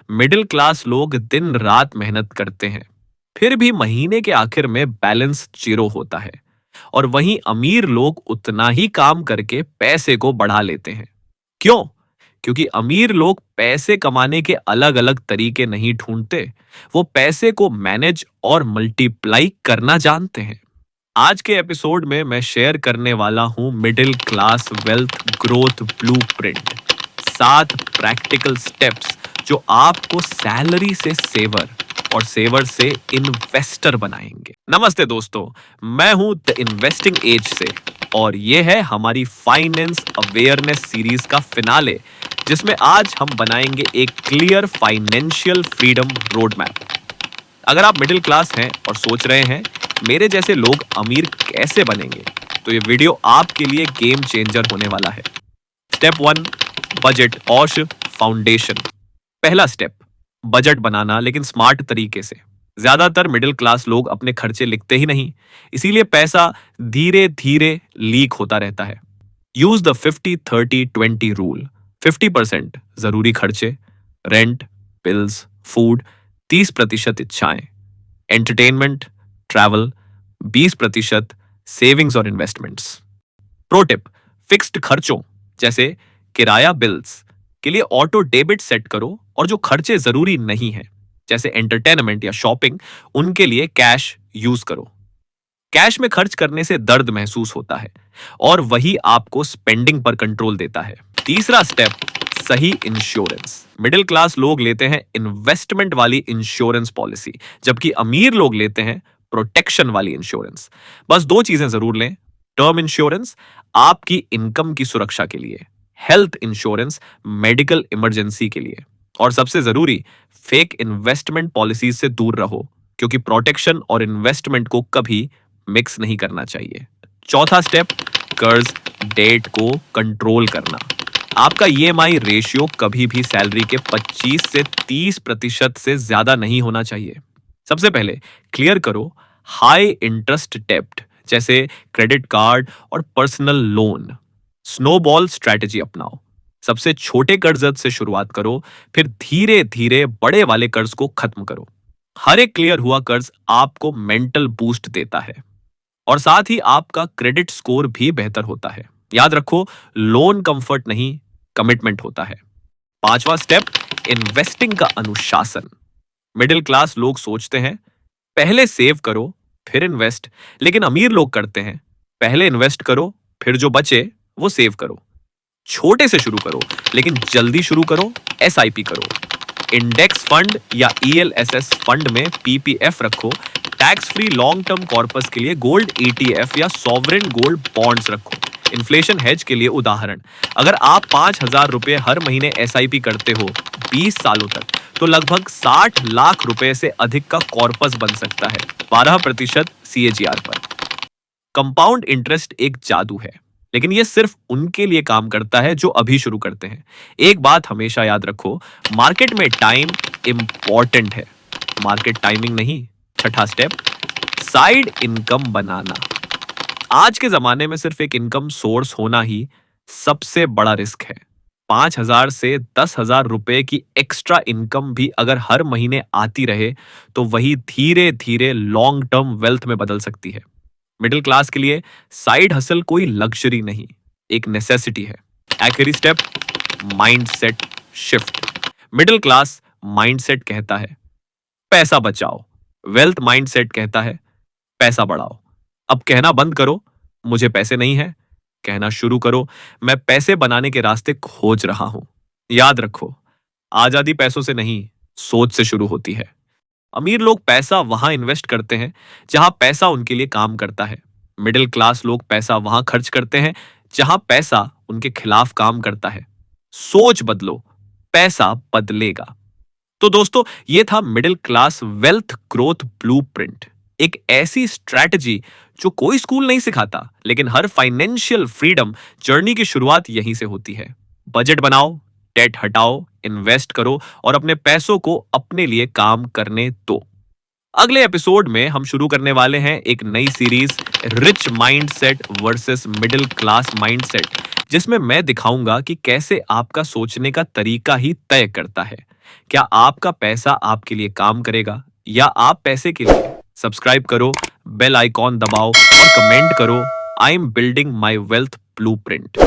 Middle class लोग दिन रात मेहनत करते हैं, फिर भी महीने के आखिर में बैलेंस जीरो होता है। और वहीं अमीर लोग उतना ही काम करके पैसे को बढ़ा लेते हैं। क्यों? क्योंकि अमीर लोग पैसे कमाने के अलग अलग तरीके नहीं ढूंढते, वो पैसे को मैनेज और मल्टीप्लाई करना जानते हैं। आज के एपिसोड में मैं शेयर करने वाला हूं middle class wealth growth blueprint. 7 practical steps जो आपको सैलरी से सेवर और सेवर से इन्वेस्टर बनाएंगे। नमस्ते दोस्तों, मैं हूं द इन्वेस्टिंग एज से और ये है हमारी फाइनेंस अवेयरनेस सीरीज का फिनाले, जिसमें आज हम बनाएंगे एक clear financial freedom road map. अगर आप मिडिल क्लास हैं और सोच रहे हैं मेरे जैसे लोग अमीर कैसे बनेंगे, तो ये वीडियो आपके लिए गेम चेंजर होने वाला है। स्टेप 1, बजट और फाउंडेशन। पहला स्टेप, बजट बनाना, लेकिन स्मार्ट तरीके से। ज्यादातर मिडिल क्लास लोग अपने खर्चे लिखते ही नहीं, इसीलिए पैसा धीरे धीरे लीक होता रहता है। Use the 50-30-20 rule. 50% जरूरी खर्चे, रेंट, बिल्स, फूड, 30% इच्छाएं, एंटरटेनमेंट, ट्रैवल, 20% सेविंग्स और इन्वेस्टमेंट्स। प्रो टिप, फिक्स्ड खर्चों जैसे किराया, बिल्स के लिए ऑटो डेबिट सेट करो, और जो खर्चे जरूरी नहीं है जैसे एंटरटेनमेंट या शॉपिंग, उनके लिए कैश यूज करो। कैश में खर्च करने से दर्द महसूस होता है और वही आपको स्पेंडिंग पर कंट्रोल देता है। तीसरा स्टेप, सही इंश्योरेंस। मिडिल क्लास लोग लेते हैं इन्वेस्टमेंट वाली इंश्योरेंस पॉलिसी, जबकि अमीर लोग लेते हैं प्रोटेक्शन वाली इंश्योरेंस। बस 2 चीजें जरूर लें, टर्म इंश्योरेंस आपकी इनकम की सुरक्षा के लिए, हेल्थ इंश्योरेंस मेडिकल इमरजेंसी के लिए, और सबसे जरूरी, फेक इन्वेस्टमेंट पॉलिसीज से दूर रहो, क्योंकि प्रोटेक्शन और इन्वेस्टमेंट को कभी मिक्स नहीं करना चाहिए। चौथा स्टेप, कर्ज डेट को कंट्रोल करना। आपका ईएमआई रेशियो कभी भी सैलरी के 25 से 30% से ज्यादा नहीं होना चाहिए। सबसे पहले क्लियर करो हाई इंटरेस्ट डेब्ट जैसे क्रेडिट कार्ड और पर्सनल लोन। स्नोबॉल स्ट्रैटेजी अपनाओ। सबसे छोटे कर्ज से शुरुआत करो, फिर धीरे धीरे बड़े वाले कर्ज को खत्म करो। हर एक क्लियर हुआ कर्ज आपको मेंटल बूस्ट देता है और साथ ही आपका क्रेडिट स्कोर भी बेहतर होता है। याद रखो, लोन कंफर्ट नहीं, कमिटमेंट होता है। 5वां स्टेप, इन्वेस्टिंग का अनुशासन। मिडिल क्लास लोग सोचते हैं पहले सेव करो फिर इन्वेस्ट, लेकिन अमीर लोग करते हैं पहले इन्वेस्ट करो फिर जो बचे वो सेव करो। छोटे से शुरू करो, लेकिन जल्दी शुरू करो, एसआईपी करो। इंडेक्स फंड या ईएलएसएस फंड में पीपीएफ रखो। Tax free long term corpus के लिए गोल्ड ईटीएफ या सॉवरेन गोल्ड बॉन्ड्स रखो। इन्फ्लेशन हेज के लिए उदाहरण, अगर आप 5,000 रुपए हर महीने एसआईपी करते हो 20 सालों तक, तो लगभग 60 लाख रुपए से अधिक का कॉर्पस बन सकता है 12% सीएजीआर पर। कंपाउंड इंटरेस्ट एक जादू है, लेकिन यह सिर्फ उनके लिए काम करता है जो अभी शुरू करते हैं। एक बात हमेशा याद रखो, मार्केट में टाइम इंपॉर्टेंट है, मार्केट टाइमिंग नहीं। छठा स्टेप, साइड इनकम बनाना। आज के जमाने में सिर्फ एक इनकम सोर्स होना ही सबसे बड़ा रिस्क है। 5,000 से 10,000 रुपए की एक्स्ट्रा इनकम भी अगर हर महीने आती रहे, तो वही धीरे धीरे लॉन्ग टर्म वेल्थ में बदल सकती है। मिडिल क्लास के लिए साइड हसल कोई लग्जरी नहीं, एक नेसेसिटी है। आखिरी step, mindset shift. Middle class mindset कहता है पैसा बचाओ, वेल्थ माइंडसेट कहता है पैसा बढ़ाओ। अब कहना बंद करो मुझे पैसे नहीं है, कहना शुरू करो मैं पैसे बनाने के रास्ते खोज रहा हूं। याद रखो, आजादी पैसों से नहीं, सोच से शुरू होती है। अमीर लोग पैसा वहां इन्वेस्ट करते हैं जहां पैसा उनके लिए काम करता है। मिडिल क्लास लोग पैसा वहां खर्च करते हैं जहां पैसा उनके खिलाफ काम करता है। सोच बदलो, पैसा बदलेगा। तो दोस्तों, ये था middle class wealth growth blueprint, एक ऐसी स्ट्रैटेजी जो कोई स्कूल नहीं सिखाता, लेकिन हर फाइनेंशियल फ्रीडम जर्नी की शुरुआत यहीं से होती है। बजट बनाओ, डेट हटाओ, इन्वेस्ट करो और अपने पैसों को अपने लिए काम करने दो। अगले एपिसोड में हम शुरू करने वाले हैं एक नई series, rich mindset versus middle class mindset, जिसमें मैं दिखाऊंगा कि कैसे आपका सोचने का तरीका ही तय करता है क्या आपका पैसा आपके लिए काम करेगा या आप पैसे के लिए? सब्सक्राइब करो, बेल आइकॉन दबाओ और कमेंट करो, I am building my wealth blueprint.